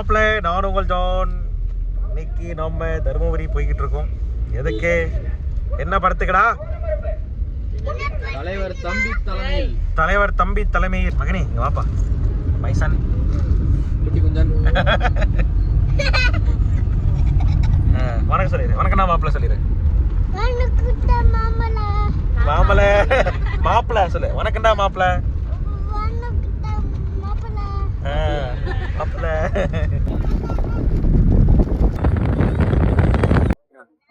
மாப்பிள்ள, நான் உங்கள் ஜான். இன்னைக்கு நம்ம தருமபுரி போய்கிட்டு இருக்கோம். எதுக்கு, என்ன படத்துக்குடா? தலைவர் தம்பி தலைமையில். தலைவர் தம்பி தலைமையில். மகனே இங்க வாப்பா. மைசன் குட்டி குஞ்சன். வணக்கம் சொல்லிடு. வணக்கம்டா மாப்பிள்ள சொல்லிடு. மாமல மாப்பிள்ள சொல்லு. வணக்கம்டா மாப்பிள்ள. மாப்பிள்ள.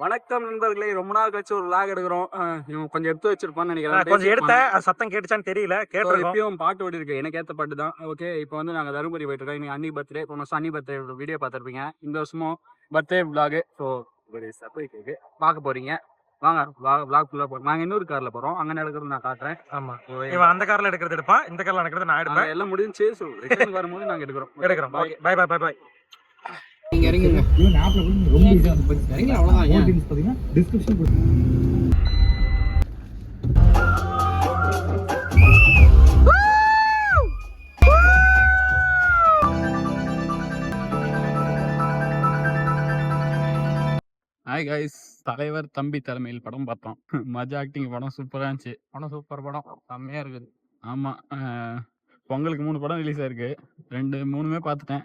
வணக்கம் நண்பர்களே, ரொம்ப நாள் கழிச்சு ஒரு விளாக் எடுக்கிறோம். கொஞ்சம் எடுத்து வச்சிருப்பான்னு நினைக்கிறேன். கொஞ்சம் எடுத்த சத்தம் கேட்டுச்சான்னு தெரியல. எப்பயும் பாட்டு ஓடி இருக்கு, எனக்கு ஏற்ற பாட்டு தான். ஓகே, இப்போ வந்து நாங்கள் தருமபுரி போயிட்டு இருக்கோம். இன்னைக்கு அன்னி பர்த்டே. இப்போ அன்னி பர்த்டே வீடியோ பார்த்துருப்பீங்க. இந்த வருஷமும் பர்த்டே விளாக். ஸோ ஒரு சர்ப்ரைஸ் இருக்கு, பார்க்க போறீங்க. வாங்க விளாக் ஃபுல்லாக போகிறோம். நாங்கள் இன்னொரு காரில் போகிறோம், அங்கே நடக்கிறது நான் காட்டுறேன். ஆமாம், இவன் அந்த காரில் எடுக்கிறது எடுப்பான், இந்த காரில் நடக்கிறது நான் எடுப்பேன். எல்லாம் முடிஞ்சு. ஸோ ரிட்டர்ன் வரும்போது நாங்கள் எடுக்கிறோம். Okay, bye bye bye bye. நீங்க இறங்குங்க. ரொம்ப ஈஸியா வந்து இறங்கி அவ்வளவுதான். டீடைல்ஸ் பாத்தீங்கன்னா டிஸ்கிரிப்ஷன் ஹாய் கைஸ், தலைவர் தம்பி தலைமையில் படம் பார்த்தோம். மஜா ஆக்டிங். படம் சூப்பராக இருந்துச்சு. படம் சூப்பர், படம் செம்மையாக இருக்குது. ஆமாம், பொங்கலுக்கு 3 படம் ரிலீஸ் ஆயிருக்கு. 2-3 பார்த்துட்டேன்.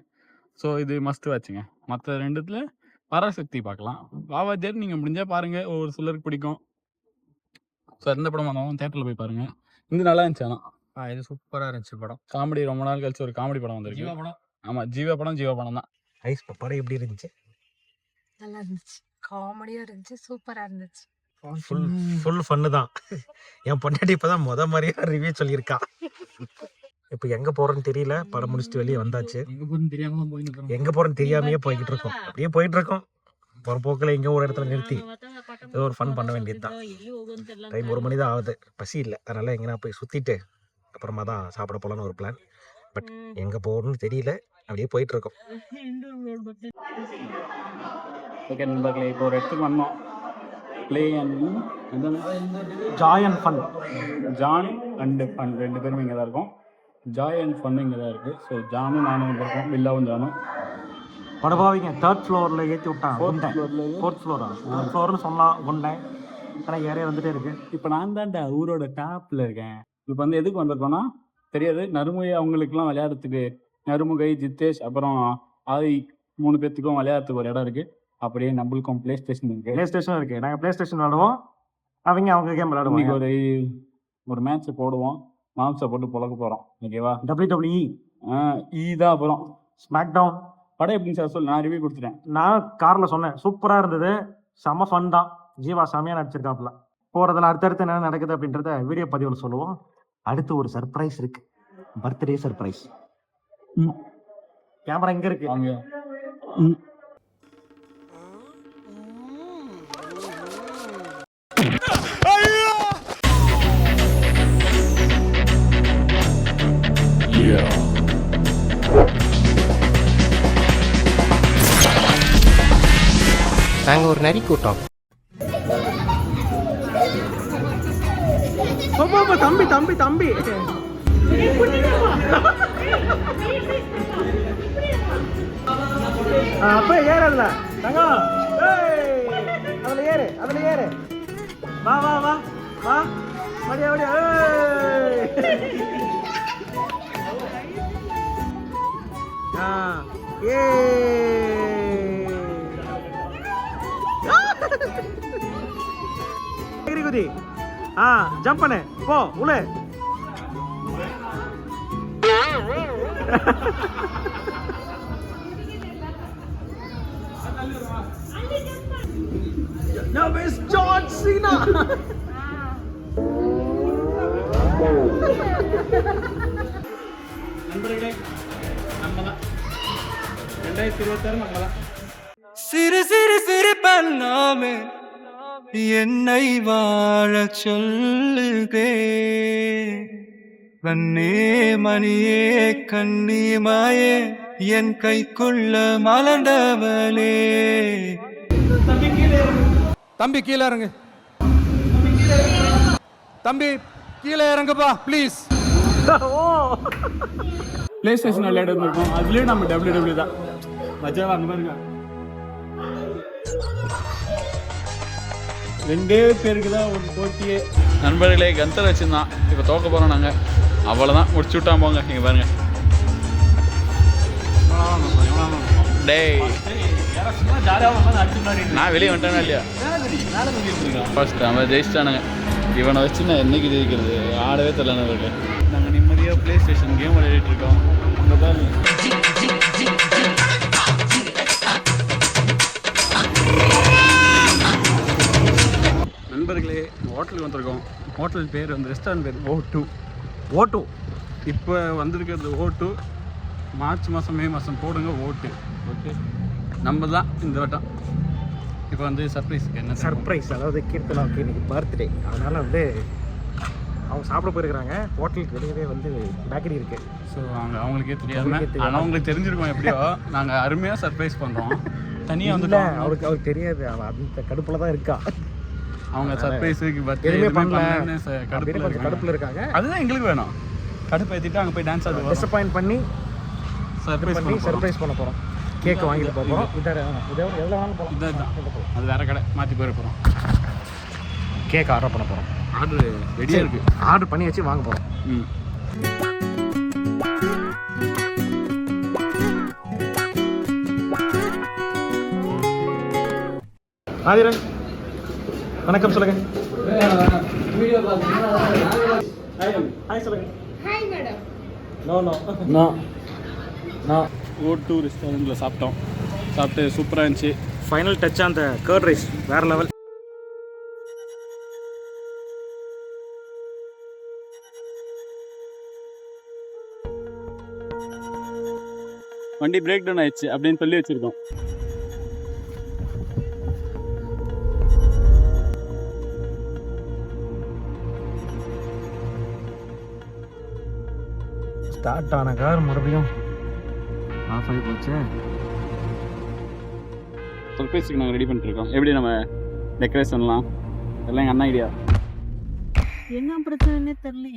ஸோ இது மஸ்ட் வாட்சுங்க. மற்ற 2த்துல பராசக்தி பார்க்கலாம். பாவாஜர் நீங்கள் முடிஞ்சால் பாருங்கள், ஒவ்வொரு சிலருக்கு பிடிக்கும். ஸோ எந்த படம் வந்தாலும் தேட்டரில் போய் பாருங்கள். இது நல்லா இருந்துச்சு. ஆனால் இது சூப்பராக இருந்துச்சு படம். காமெடி, ரொம்ப நாள் கழிச்சு ஒரு காமெடி படம் வந்திருக்கு. ஆமாம், ஜீவா படம் தான். ஐஸ் படம் எப்படி இருந்துச்சு? நல்லா இருந்துச்சு, காமெடியா இருந்துச்சு, சூப்பரா இருந்துச்சு. ஃபுல் ஃபன்னு தான். என் பொண்டாட்டி இப்போதான் மாதிரியா ரிவ்யூ சொல்லியிருக்கா. இப்போ எங்க போறோன்னு தெரியல. படம் முடிச்சுட்டு வெளியே வந்தாச்சு. எங்க போறோன்னு தெரியாமையே போய்கிட்டு இருக்கோம். அப்படியே போயிட்டு இருக்கோம். போற போக்கில் எங்க ஒரு இடத்துல நிறுத்தி ஏதோ ஒரு ஃபன் பண்ண வேண்டியதுதான். டைம் 1 மணி தான் ஆகுது. பசி இல்லை, அதனால எங்கன்னா போய் சுத்திட்டு அப்புறமா தான் சாப்பிட போலான்னு ஒரு பிளான். பட் எங்க போறோம்னு தெரியல, அப்படியே போயிட்டு இருக்கோம். ஓகே நண்பர்களே, இப்போ ஒரு இடத்துக்கு வந்தோம். Joy and fun. John and fun 2 பேரும் இங்கே தான் இருக்கும். ஜாய் அண்ட் ஃபன் இங்கே தான் இருக்குது. ஸோ ஜானும் நானும் இருக்கோம், வில்லாவும் ஜானும். படபாவிங்க 3rd ஃப்ளோரில் ஏற்றி விட்டான். 4th ஃப்ளோர்னு சொன்னான் ஒன்றேன். ஆனால் ஏறே வந்துட்டே இருக்கு. இப்போ நான் தான்டா ஊரோட டாப்பில் இருக்கேன். இப்போ வந்து எதுக்கு வந்திருக்கோன்னா தெரியாது, நறுமுகை அவங்களுக்குலாம் விளையாடுறதுக்கு, நறுமுகை, ஜித்தேஷ், அப்புறம் ஆதி 3 பேர்த்துக்கும் விளையாடுறதுக்கு ஒரு இடம் இருக்குது. அப்படியே நம்மளுக்கும் ப்ளே ஸ்டேஷன் இருக்குது. நாங்கள் ப்ளே ஸ்டேஷன் விளாடுவோம், அவங்க கேம் விளாடுவோம். இன்னைக்கு ஒரு மேட்ச்சை போடுவோம். மாம்சை போட்டு புழக்க போகிறோம். ஓகேவா? WWE தான். அப்புறம் ஸ்மாக் டவுன் படம் எப்படின்னு சார் சொல்லு. நான் ரிவ்யூ கொடுத்துட்டேன். நான் காரில் சொன்னேன், சூப்பராக இருந்தது, செம்ம ஃபன் தான். ஜீவா செம்மையாக நடிச்சிருக்காப்புல. போகிறதுல அடுத்தடுத்து என்ன நடக்குது அப்படின்றத வீடியோ பதிவில் சொல்லுவோம். அடுத்து ஒரு சர்ப்ரைஸ் இருக்கு, பர்த்டே சர்ப்ரைஸ். கேமரா எங்க இருக்கு? அங்க. நாங்கள் ஒரு நரி கூட்டம். தம்பி தம்பி தம்பி அப்ப ஏறல தங்கம். அதுல ஏறு. வா வா வா வா, மடியா மடியா. குதி, ஜம்ப் பண்ணு, போ உள்ள. Now is John Cena. நண்பர்களே, நம்மதான் 2026 நம்மதான். சிறு சிறு சிறு பண்ணாமே என்னை வாழ சொல்லுகே. வன்னே மணியே கண்ணிமாயே என் கைக்குள்ள மலர்ந்தவளே. தம்பி கீழே இறங்கு. தம்பி கீழே இறங்குப்பா ப்ளீஸ். பிளே ஸ்டேஷன் விளையாட இருக்கோம். அதுலேயும் நம்ம WWE தான். மச்சான் அங்க பாருங்க. 2 பேருக்கு தான் ஒரு போட்டியே. நண்பர்களே கந்தர் வச்சுருந்தான், இப்போ தோக்க போகிறோம் நாங்கள். அவ்வளோதான், முடிச்சு விட்டான் போங்க. இங்கே பாருங்க. டேய் நான் வெளியே வந்துட்டேனா இல்லையா? ஃபர்ஸ்ட் அவன் ஜெயிச்சிட்டானுங்க. இவனை வச்சு நான் என்னைக்கு ஜெயிக்கிறது ஆடவே தெரியல. நாங்கள் நிம்மதியாக ப்ளே ஸ்டேஷன் கேம் விளையாடிட்டு இருக்கோம். அங்கே பாருங்க. நண்பர்களே ஹோட்டலுக்கு வந்திருக்கோம். ஹோட்டல் பேர் வந்து ரெஸ்டாரண்ட் பேர் O2. இப்போ வந்திருக்கிறது O2. மார்ச் மாதம் மே மாதம் போடுங்க ஓட்டு. ஓகே, நம்ம தான் இந்த வட்டம். இப்போ வந்து சர்ப்ரைஸுக்கு என்ன சர்ப்ரைஸ், அதாவது கீர்த்தனாவுக்கு இன்னைக்கு பர்த்டே. அதனால் வந்து அவங்க சாப்பிட போயிருக்கிறாங்க. ஹோட்டலுக்கு வெளியவே வந்து பேக்கரி இருக்குது. ஸோ அவங்களுக்கே தெரியாமல், ஆனால் அவங்களுக்கு தெரிஞ்சிருக்கோம் எப்படியோ. நாங்கள் அருமையாக சர்ப்ரைஸ் பண்ணுறோம். தனியாக வந்து அவருக்கு தெரியாது. அவள் அந்த கடுப்பில் தான் இருக்கா. அவங்க சர்ப்ரைஸுக்கு எதுவுமே பண்ணல, கடுப்பில் இருக்காங்க. அதுதான் எங்களுக்கு வேணும். கடுப்பு ஏற்றிட்டு அங்கே போய் டான்ஸ் ஆடுவோம். டிசப்பாயிண்ட் பண்ணி சர்ப்ரைஸ் பண்ண போகிறோம். கேக்கு வாங்கிட்டு போகிறோம். எவ்வளோ வேணாலும் போகிறோம். இதுதான், அது வேறு கடை மாற்றி போயிட போகிறோம். கேக் ஆர்டர் பண்ண போகிறோம். ஆர்டர் ரெடியாக இருக்குது. ஆர்டர் பண்ணி வச்சு வாங்க போகிறோம். ஆதிரன் வணக்கம் சொல்லுங்க. ஹாய் சொல்லுங்க. Hi madam. நோ O2 ரெஸ்டாரண்ட்டில் சாப்பிட்டு சூப்பராக இருந்துச்சு. ஃபைனல் டச் அந்த கர்ட் ரைஸ் வேறு லெவல். வண்டி பிரேக் டவுன் ஆயிடுச்சு அப்படின்னு சொல்லி வச்சுருக்கோம். ஸ்டார்ட் ஆன கார் மறுபடியும் ஆஃப் ஆகி போச்சு. சர்ப்ரைஸுக்கு நாங்கள் ரெடி பண்ணிட்டுருக்கோம். எப்படி நம்ம டெக்கரேஷன்லாம் எல்லாம் எங்கள் அண்ணா ஐடியா. என்ன பிரச்சனைன்னே தெரியல.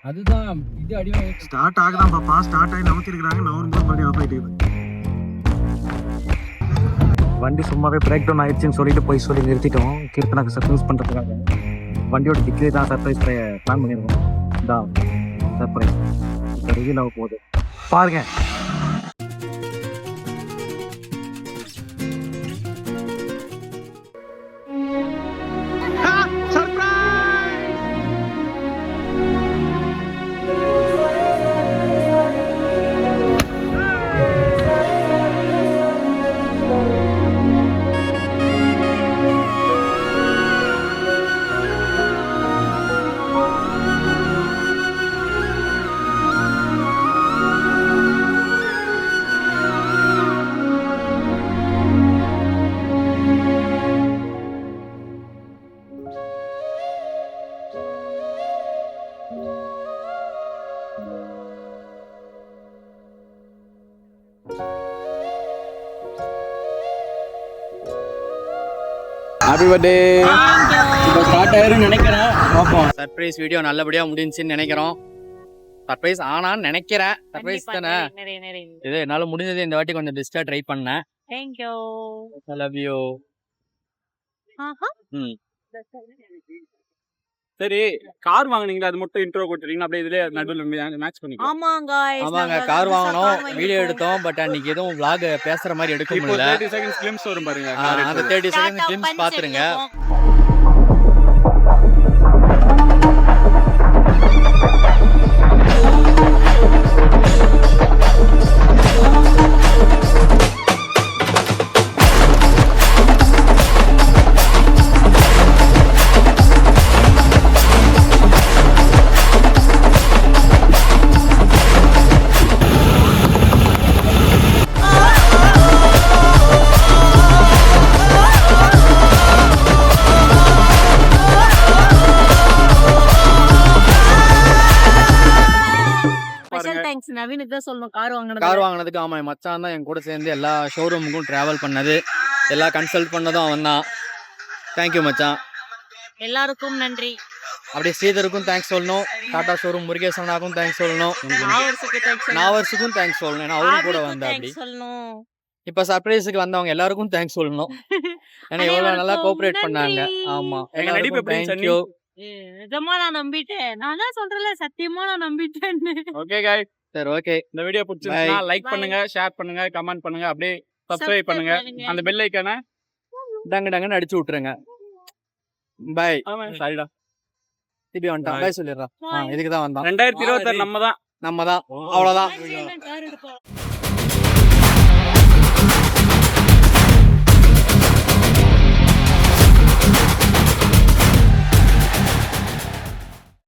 அதுதான் இது அடிவாங்க. ஸ்டார்ட் ஆகுதான் பாப்பா. ஸ்டார்ட் ஆகி நவுத்திருக்கிறாங்க. நவரும்போது மறுபடியும் ஆஃப் ஆகிட்டு வண்டி சும்மாவே பிரேக் டவுன் ஆயிடுச்சுன்னு சொல்லிட்டு போய் சொல்லி நிறுத்திட்டோம். கீர்த்தனாக்கு சர்ப்ரைஸ் பண்ணுறதுக்காக வண்டியோட டிக்கிலே தான் சர்ப்ரைஸ் பிளான் பண்ணியிருக்கோம். இதான் சர்ப்ரைஸ் இப்போ ரிவீல் ஆக போகுது பாருங்க. Happy birthday. இப்போ ஸ்டார்ட் ஆயிருன்னு நினைக்கிறேன். பார்ப்போம். சர்ப்ரைஸ் வீடியோ நல்லபடியாக முடிஞ்சுன்னு நினைக்கிறோம். சர்ப்ரைஸ் ஆனான்னு நினைக்கிறேன். சர்ப்ரைஸ் தானே இது. என்னால் முடிஞ்சது இந்த வாட்டி கொஞ்சம் பெஸ்ட்டாக ட்ரை பண்ணேன். தேங்க்யூ. I love you. சரி, கார் வாங்குனீங்களா? அது மட்டும் இன்ட்ரோ கொடுத்துட்டீங்கன்னா அப்படியே இதுல நடுவில் மேட்ச் பண்ணிக்கலாம். ஆமாங்க, கார் வாங்கினோம், வீடியோ எடுத்தோம். பட் அன்னைக்கு எதுவும் vlog பேசுற மாதிரி எடுக்க இப்போ முடியல. 30 செகண்ட்ஸ் கிளிம்ஸ் வரும் பாருங்க. அந்த 30 செகண்ட் கிளிம்ஸ் பாத்துருங்க. நவீனுக்கு தான் சொல்லணும் கார் வாங்கினதுக்கு. ஆமா, மச்சான் தான் என் கூட சேர்ந்து எல்லா ஷோரூமுக்கும் டிராவல் பண்ணது, எல்லாம் கன்சல்ட் பண்ணதும் அவன் தான். தேங்க்யூ மச்சான். எல்லாருக்கும் நன்றி. அப்படியே ஸ்ரீதருக்கும் தேங்க்ஸ் சொல்லணும். டாடா ஷோரூம் முருகேசனாக்கும் தேங்க்ஸ் சொல்லணும். நாவர்ஸுக்கும் தேங்க்ஸ் சொல்லணும். ஏன்னா அவரும் கூட வந்தா அப்படி. இப்ப சர்ப்ரைஸுக்கு வந்தவங்க எல்லாருக்கும் தேங்க்ஸ் சொல்லணும். ஏன்னா எவ்வளவு நல்லா கோஆபரேட் பண்ணாங்க. ஆமா. எங்க நடிப்பு எப்படி இருந்துச்சு தேங்க்யூ. நிஜமா நான் நம்பிட்டேன். நான் தான் சொல்றேன்ல சத்தியமா நான் நம்பிட்டேன்னு. ஓகே गाइस, சரி ஓகே. இந்த வீடியோ பிடிச்சிருந்தா லைக் Bye. பண்ணுங்க, ஷேர் பண்ணுங்க, கமெண்ட் பண்ணுங்க, அப்படியே சப்ஸ்கிரைப் பண்ணுங்க. அந்த பெல் ஐகானை டங்கு டங்குன்னு அடிச்சு விட்டுருங்க. பை. சரிடா. திருப்பி வந்துட்டான். பை சொல்லிடுறான். இதுக்கு தான் வந்தான். 2026 நம்ம தான். நம்ம தான். அவ்வளவுதான். கார் எடுப்பா.